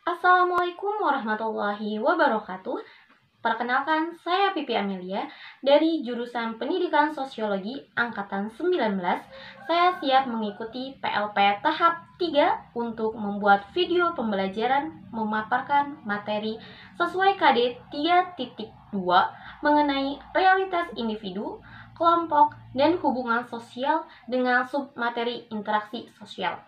Assalamualaikum warahmatullahi wabarakatuh. Perkenalkan, saya Pipi Amelia dari jurusan Pendidikan Sosiologi Angkatan 19. Saya siap mengikuti PLP tahap 3 untuk membuat video pembelajaran memaparkan materi sesuai KD 3.2 mengenai realitas individu, kelompok, dan hubungan sosial dengan submateri interaksi sosial.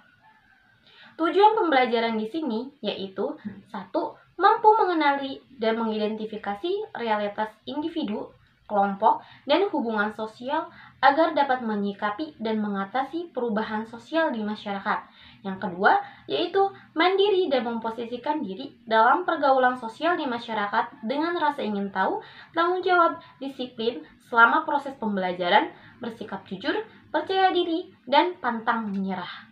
Tujuan pembelajaran di sini yaitu 1. Mampu mengenali dan mengidentifikasi realitas individu, kelompok, dan hubungan sosial agar dapat menyikapi dan mengatasi perubahan sosial di masyarakat. Yang kedua, yaitu mandiri dan memposisikan diri dalam pergaulan sosial di masyarakat dengan rasa ingin tahu, tanggung jawab, disiplin selama proses pembelajaran, bersikap jujur, percaya diri, dan pantang menyerah.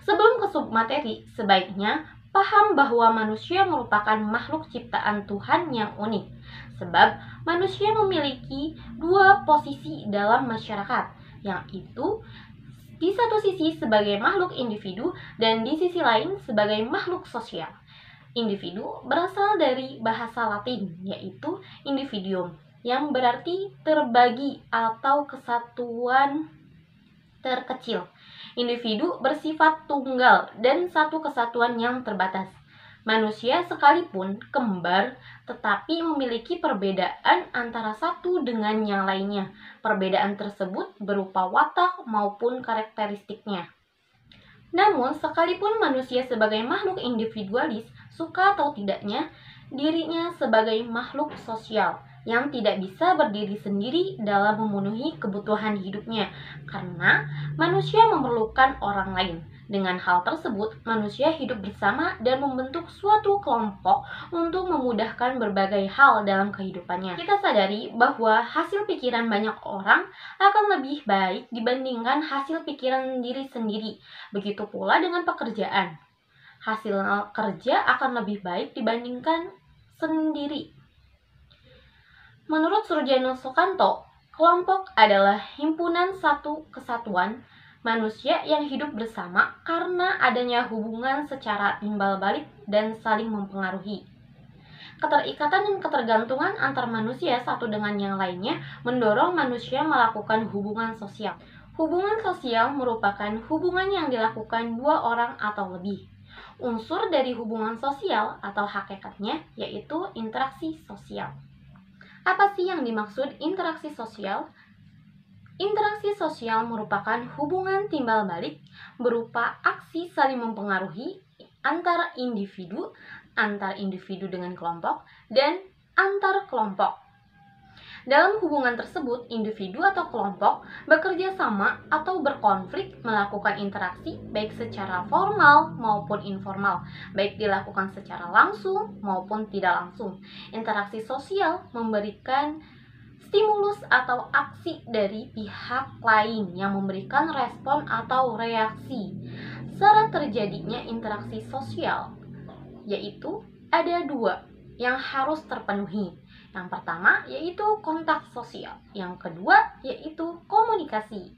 Sebelum ke submateri, sebaiknya paham bahwa manusia merupakan makhluk ciptaan Tuhan yang unik. Sebab manusia memiliki dua posisi dalam masyarakat, yaitu di satu sisi sebagai makhluk individu dan di sisi lain sebagai makhluk sosial. Individu berasal dari bahasa Latin, yaitu individuum, yang berarti terbagi atau kesatuan terkecil. Individu bersifat tunggal dan satu kesatuan yang terbatas. Manusia sekalipun kembar, tetapi memiliki perbedaan antara satu dengan yang lainnya. Perbedaan tersebut berupa watak maupun karakteristiknya. Namun, sekalipun manusia sebagai makhluk individualis, suka atau tidaknya, dirinya sebagai makhluk sosial yang tidak bisa berdiri sendiri dalam memenuhi kebutuhan hidupnya, karena manusia memerlukan orang lain. Dengan hal tersebut, manusia hidup bersama dan membentuk suatu kelompok untuk memudahkan berbagai hal dalam kehidupannya. Kita sadari bahwa hasil pikiran banyak orang akan lebih baik dibandingkan hasil pikiran diri sendiri. Begitu pula dengan pekerjaan. Hasil kerja akan lebih baik dibandingkan sendiri. Menurut Surjono Sukanto, kelompok adalah himpunan satu kesatuan manusia yang hidup bersama karena adanya hubungan secara timbal balik dan saling mempengaruhi. Keterikatan dan ketergantungan antar manusia satu dengan yang lainnya mendorong manusia melakukan hubungan sosial. Hubungan sosial merupakan hubungan yang dilakukan dua orang atau lebih. Unsur dari hubungan sosial atau hakikatnya yaitu interaksi sosial. Apa sih yang dimaksud interaksi sosial? Interaksi sosial merupakan hubungan timbal balik berupa aksi saling mempengaruhi antar individu dengan kelompok, dan antar kelompok. Dalam hubungan tersebut, individu atau kelompok bekerja sama atau berkonflik melakukan interaksi baik secara formal maupun informal, baik dilakukan secara langsung maupun tidak langsung. Interaksi sosial memberikan stimulus atau aksi dari pihak lain yang memberikan respon atau reaksi. Syarat terjadinya interaksi sosial yaitu ada dua yang harus terpenuhi. Yang pertama yaitu kontak sosial, yang kedua yaitu komunikasi.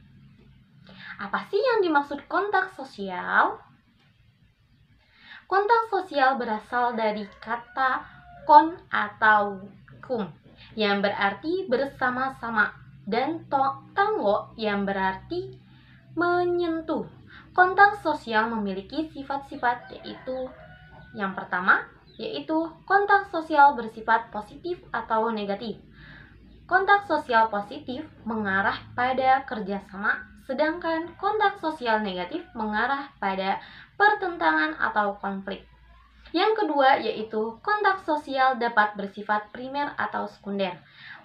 Apa sih yang dimaksud kontak sosial? Kontak sosial berasal dari kata kon atau kum yang berarti bersama-sama dan tango yang berarti menyentuh. Kontak sosial memiliki sifat-sifat yaitu yang pertama yaitu kontak sosial bersifat positif atau negatif. Kontak sosial positif mengarah pada kerjasama, sedangkan kontak sosial negatif mengarah pada pertentangan atau konflik. Yang kedua yaitu kontak sosial dapat bersifat primer atau sekunder.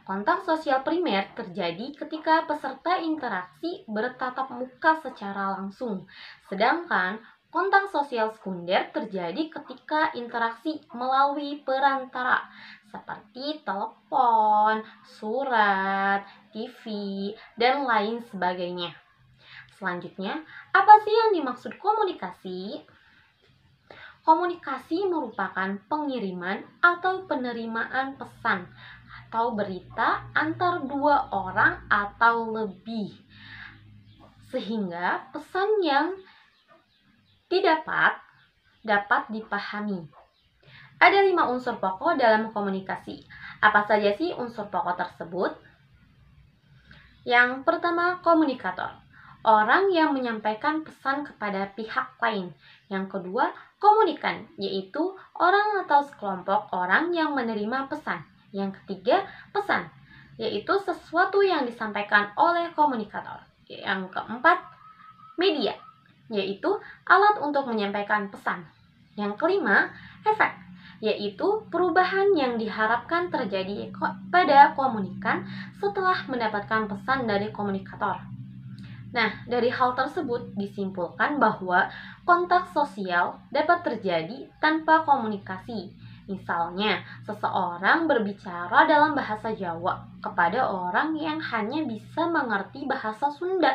Kontak sosial primer terjadi ketika peserta interaksi bertatap muka secara langsung, sedangkan kontak sosial sekunder terjadi ketika interaksi melalui perantara seperti telepon, surat, TV, dan lain sebagainya. Selanjutnya, apa sih yang dimaksud komunikasi? Komunikasi merupakan pengiriman atau penerimaan pesan atau berita antar dua orang atau lebih, sehingga pesan yang didapat dapat dipahami. Ada 5 unsur pokok dalam komunikasi. Apa saja sih unsur pokok tersebut? Yang pertama, komunikator. Orang yang menyampaikan pesan kepada pihak lain. Yang kedua, komunikan, yaitu orang atau sekelompok orang yang menerima pesan. Yang ketiga, pesan, yaitu sesuatu yang disampaikan oleh komunikator. Yang keempat, media, yaitu alat untuk menyampaikan pesan. Yang kelima, efek, yaitu perubahan yang diharapkan terjadi pada komunikan setelah mendapatkan pesan dari komunikator. Nah, dari hal tersebut disimpulkan bahwa kontak sosial dapat terjadi tanpa komunikasi. Misalnya, seseorang berbicara dalam bahasa Jawa kepada orang yang hanya bisa mengerti bahasa Sunda.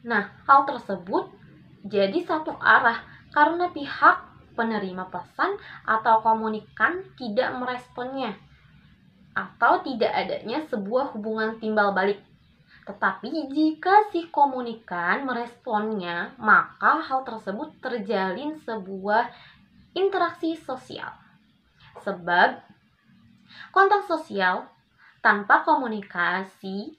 Nah, hal tersebut jadi satu arah karena pihak penerima pesan atau komunikan tidak meresponnya atau tidak adanya sebuah hubungan timbal balik. Tetapi jika si komunikan meresponnya, maka hal tersebut terjalin sebuah interaksi sosial. Sebab kontak sosial tanpa komunikasi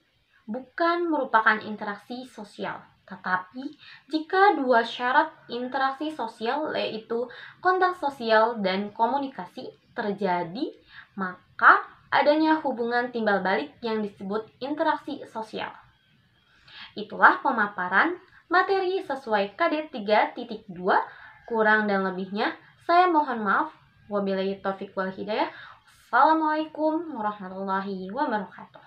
bukan merupakan interaksi sosial. Tetapi jika dua syarat interaksi sosial yaitu kontak sosial dan komunikasi terjadi, maka adanya hubungan timbal balik yang disebut interaksi sosial. Itulah pemaparan materi sesuai KD 3.2. Kurang dan lebihnya saya mohon maaf. Wabillahi taufiq wal hidayah. Assalamualaikum warahmatullahi wabarakatuh.